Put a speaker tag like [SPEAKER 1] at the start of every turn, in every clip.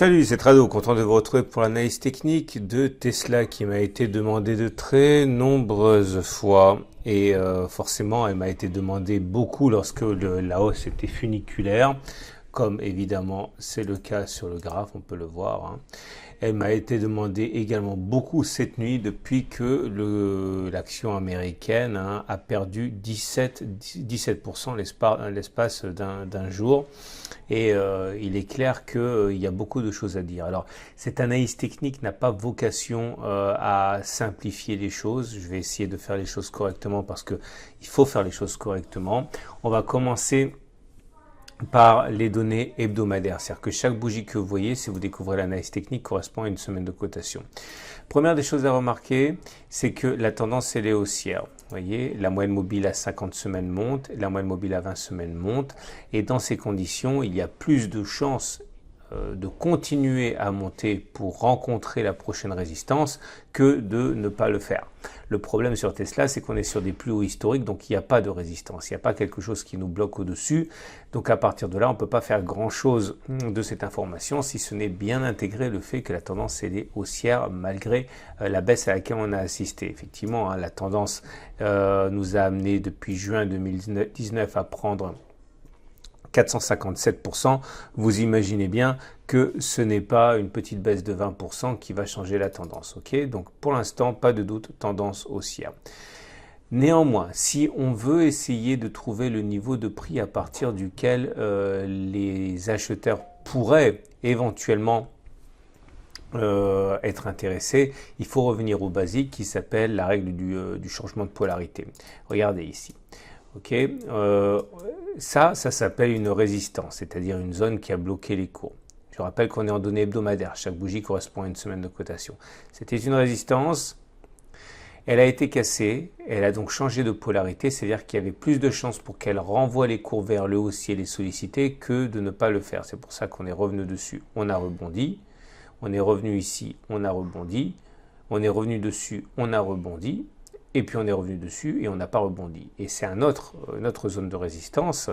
[SPEAKER 1] Salut, c'est Trado, content de vous retrouver pour l'analyse technique de Tesla qui m'a été demandée de très nombreuses fois et forcément elle m'a été demandée beaucoup lorsque la hausse était funiculaire, comme évidemment c'est le cas sur le graphe, on peut le voir, hein. Elle m'a été demandée également beaucoup cette nuit depuis que l'action américaine, hein, a perdu 17% l'espace d'un jour. Et il est clair qu'il y a beaucoup de choses à dire. Alors, cette analyse technique n'a pas vocation à simplifier les choses. Je vais essayer de faire les choses correctement parce que il faut faire les choses correctement. On va commencer par les données hebdomadaires. C'est-à-dire que chaque bougie que vous voyez, si vous découvrez l'analyse technique, correspond à une semaine de cotation. Première des choses à remarquer, c'est que la tendance, elle est haussière. Vous voyez, la moyenne mobile à 50 semaines monte, la moyenne mobile à 20 semaines monte. Et dans ces conditions, il y a plus de chances de continuer à monter pour rencontrer la prochaine résistance que de ne pas le faire. Le problème sur Tesla, c'est qu'on est sur des plus hauts historiques, donc il n'y a pas de résistance, il n'y a pas quelque chose qui nous bloque au-dessus. Donc à partir de là, on ne peut pas faire grand-chose de cette information si ce n'est bien intégrer le fait que la tendance est haussière malgré la baisse à laquelle on a assisté. Effectivement, hein, la tendance nous a amené depuis juin 2019 à prendre 457%, vous imaginez bien que ce n'est pas une petite baisse de 20% qui va changer la tendance. Ok, donc pour l'instant, pas de doute, tendance haussière. Néanmoins, si on veut essayer de trouver le niveau de prix à partir duquel les acheteurs pourraient éventuellement être intéressés, il faut revenir au basique qui s'appelle la règle du changement de polarité. Regardez ici. Ok, ça s'appelle une résistance, c'est-à-dire une zone qui a bloqué les cours. Je rappelle qu'on est en données hebdomadaires, chaque bougie correspond à une semaine de cotation. C'était une résistance, elle a été cassée, elle a donc changé de polarité, c'est-à-dire qu'il y avait plus de chances pour qu'elle renvoie les cours vers le haut si elle est sollicitée que de ne pas le faire. C'est pour ça qu'on est revenu dessus, on a rebondi, on est revenu ici, on a rebondi, on est revenu dessus, on a rebondi. Et puis on est revenu dessus et on n'a pas rebondi. Et c'est une autre zone de résistance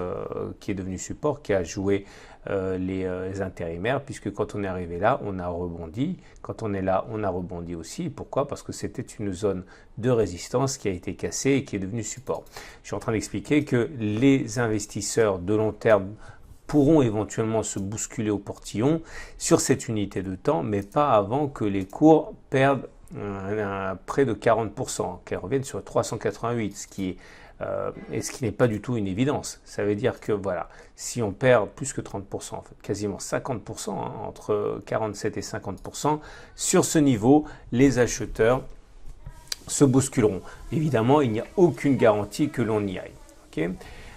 [SPEAKER 1] qui est devenue support, qui a joué les intérimaires, puisque quand on est arrivé là, on a rebondi. Quand on est là, on a rebondi aussi. Pourquoi? Parce que c'était une zone de résistance qui a été cassée et qui est devenue support. Je suis en train d'expliquer que les investisseurs de long terme pourront éventuellement se bousculer au portillon sur cette unité de temps, mais pas avant que les cours perdent près de 40%, qu'elle revienne sur 388, ce qui n'est pas du tout une évidence. Ça veut dire que voilà, si on perd plus que 30%, en fait, quasiment 50%, hein, entre 47 et 50%, sur ce niveau, les acheteurs se bousculeront. Évidemment, il n'y a aucune garantie que l'on y aille. Okay.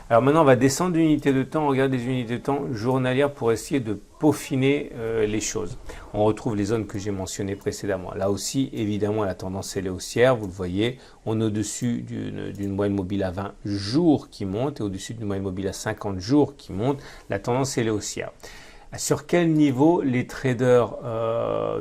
[SPEAKER 1] Alors maintenant, on va descendre d'unité de temps, on regarde les unités de temps journalières pour essayer de peaufiner les choses. On retrouve les zones que j'ai mentionnées précédemment. Là aussi, évidemment, la tendance elle est haussière, vous le voyez. On est au-dessus d'une moyenne mobile à 20 jours qui monte et au-dessus d'une moyenne mobile à 50 jours qui monte. La tendance elle est haussière. Sur quel niveau les traders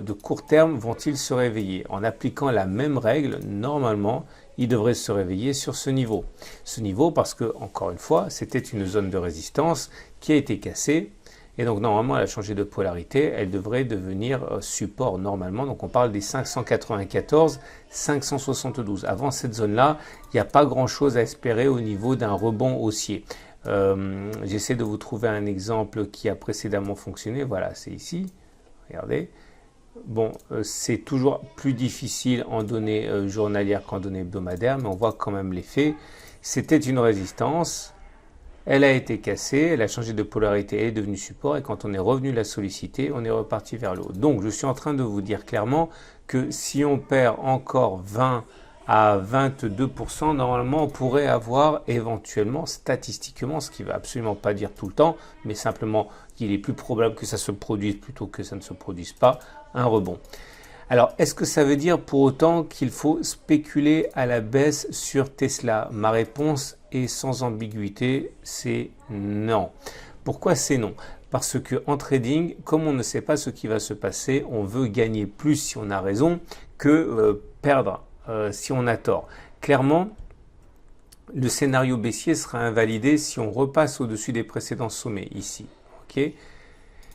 [SPEAKER 1] de court terme vont-ils se réveiller? En appliquant la même règle, normalement, ils devraient se réveiller sur ce niveau. Ce niveau parce que, encore une fois, c'était une zone de résistance qui a été cassée. Et donc, normalement, elle a changé de polarité. Elle devrait devenir support normalement. Donc, on parle des 594, 572. Avant cette zone-là, il n'y a pas grand-chose à espérer au niveau d'un rebond haussier. J'essaie de vous trouver un exemple qui a précédemment fonctionné. Voilà, c'est ici. Regardez. Bon, c'est toujours plus difficile en données journalières qu'en données hebdomadaires, mais on voit quand même les faits. C'était une résistance, elle a été cassée, elle a changé de polarité, elle est devenue support, et quand on est revenu la solliciter, on est reparti vers le haut. Donc, je suis en train de vous dire clairement que si on perd encore 20 à 22%, normalement, on pourrait avoir éventuellement, statistiquement, ce qui ne veut absolument pas dire tout le temps, mais simplement qu'il est plus probable que ça se produise plutôt que ça ne se produise pas, un rebond. Alors, est-ce que ça veut dire pour autant qu'il faut spéculer à la baisse sur Tesla? Ma réponse est sans ambiguïté, c'est non. Pourquoi c'est non? Parce que en trading, comme on ne sait pas ce qui va se passer, on veut gagner plus si on a raison que perdre si on a tort. Clairement, le scénario baissier sera invalidé si on repasse au-dessus des précédents sommets, ici. Okay,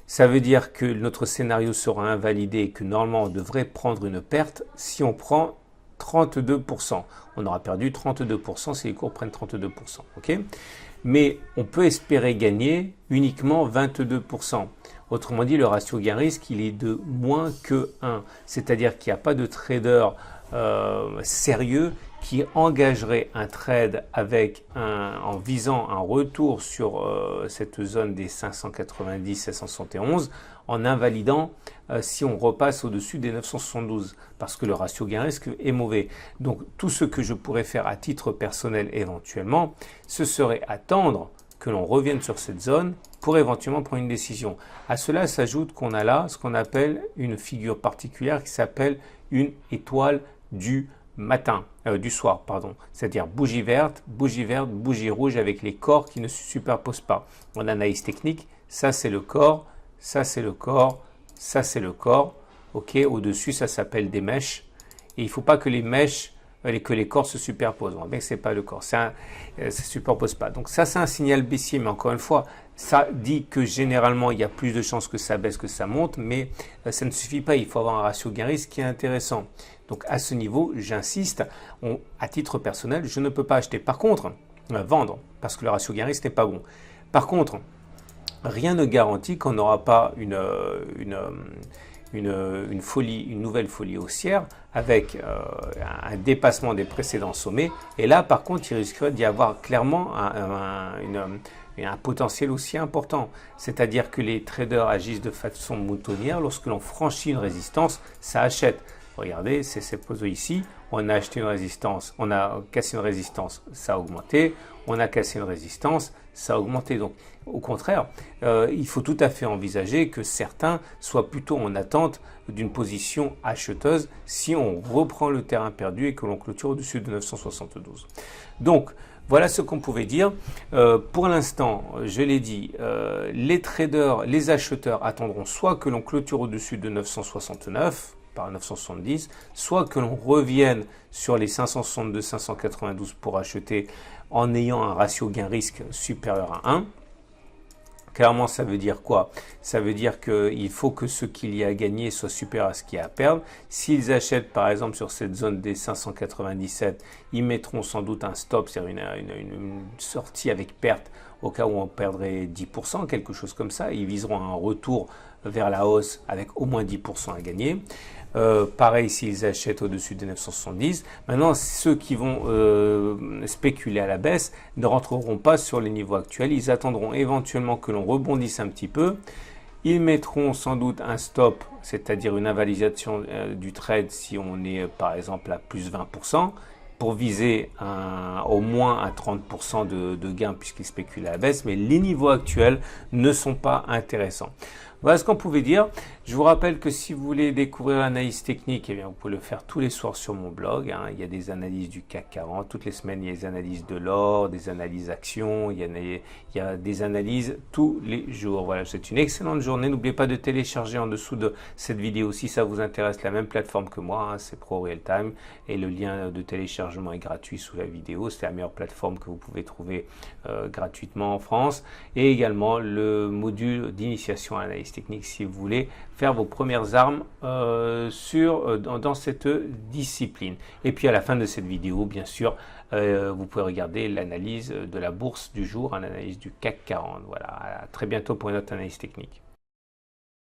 [SPEAKER 1] Ça veut dire que notre scénario sera invalidé et que normalement on devrait prendre une perte si on prend 32%. On aura perdu 32% si les cours prennent 32%. Ok, mais on peut espérer gagner uniquement 22%. Autrement dit, le ratio gain-risque, il est de moins que 1. C'est-à-dire qu'il n'y a pas de trader sérieux qui engagerait un trade en visant un retour sur cette zone des 590-771 en invalidant si on repasse au-dessus des 972 parce que le ratio gain-risque est mauvais. Donc tout ce que je pourrais faire à titre personnel éventuellement, ce serait attendre que l'on revienne sur cette zone pour éventuellement prendre une décision. À cela s'ajoute qu'on a là ce qu'on appelle une figure particulière qui s'appelle une étoile du matin, du soir, pardon. C'est-à-dire bougie verte, bougie rouge avec les corps qui ne se superposent pas. En analyse technique, ça c'est le corps, ça c'est le corps, ça c'est le corps. Ok, au-dessus ça s'appelle des mèches. Et il ne faut pas que les mèches que les corps se superposent. On voit bien que ce n'est pas le corps, ça ne se superpose pas. Donc ça, c'est un signal baissier, mais encore une fois, ça dit que généralement, il y a plus de chances que ça baisse que ça monte, mais ça ne suffit pas, il faut avoir un ratio gain-risque qui est intéressant. Donc à ce niveau, j'insiste, à titre personnel, je ne peux pas acheter. Par contre, vendre, parce que le ratio gain-risque n'est pas bon. Par contre, rien ne garantit qu'on n'aura pas une nouvelle folie haussière avec un dépassement des précédents sommets. Et là, par contre, il risquerait d'y avoir clairement un potentiel aussi important. C'est-à-dire que les traders agissent de façon moutonnière. Lorsque l'on franchit une résistance, ça achète. Regardez, c'est cette pose ici. On a acheté une résistance, on a cassé une résistance, ça a augmenté. On a cassé une résistance, ça a augmenté. Donc, au contraire, il faut tout à fait envisager que certains soient plutôt en attente d'une position acheteuse si on reprend le terrain perdu et que l'on clôture au-dessus de 972. Donc, voilà ce qu'on pouvait dire. Pour l'instant, je l'ai dit, les traders, les acheteurs attendront soit que l'on clôture au-dessus de 969, par 970, soit que l'on revienne sur les 562, 592 pour acheter en ayant un ratio gain-risque supérieur à 1. Clairement, ça veut dire quoi? Ça veut dire qu'il faut que ce qu'il y a à gagner soit supérieur à ce qu'il y a à perdre. S'ils achètent par exemple sur cette zone des 597, ils mettront sans doute un stop, c'est-à-dire une sortie avec perte au cas où on perdrait 10%, quelque chose comme ça. Ils viseront un retour vers la hausse avec au moins 10% à gagner. Pareil s'ils achètent au-dessus des 970. Maintenant, ceux qui vont spéculer à la baisse ne rentreront pas sur les niveaux actuels. Ils attendront éventuellement que l'on rebondisse un petit peu. Ils mettront sans doute un stop, c'est-à-dire une invalidation du trade si on est par exemple à plus 20%, pour viser au moins un 30% de gain puisqu'ils spéculent à la baisse. Mais les niveaux actuels ne sont pas intéressants. Voilà ce qu'on pouvait dire. Je vous rappelle que si vous voulez découvrir l'analyse technique, eh bien, vous pouvez le faire tous les soirs sur mon blog. Il y a des analyses du CAC 40. Toutes les semaines, il y a des analyses de l'or, des analyses actions. Il y a des analyses tous les jours. Voilà, c'est une excellente journée. N'oubliez pas de télécharger en dessous de cette vidéo si ça vous intéresse la même plateforme que moi. C'est Pro Real Time. Et le lien de téléchargement est gratuit sous la vidéo. C'est la meilleure plateforme que vous pouvez trouver gratuitement en France. Et également le module d'initiation à l'analyse technique si vous voulez faire vos premières armes dans cette discipline. Et puis à la fin de cette vidéo, bien sûr, vous pouvez regarder l'analyse de la bourse du jour, l'analyse du CAC 40. Voilà, à très bientôt pour une autre analyse technique.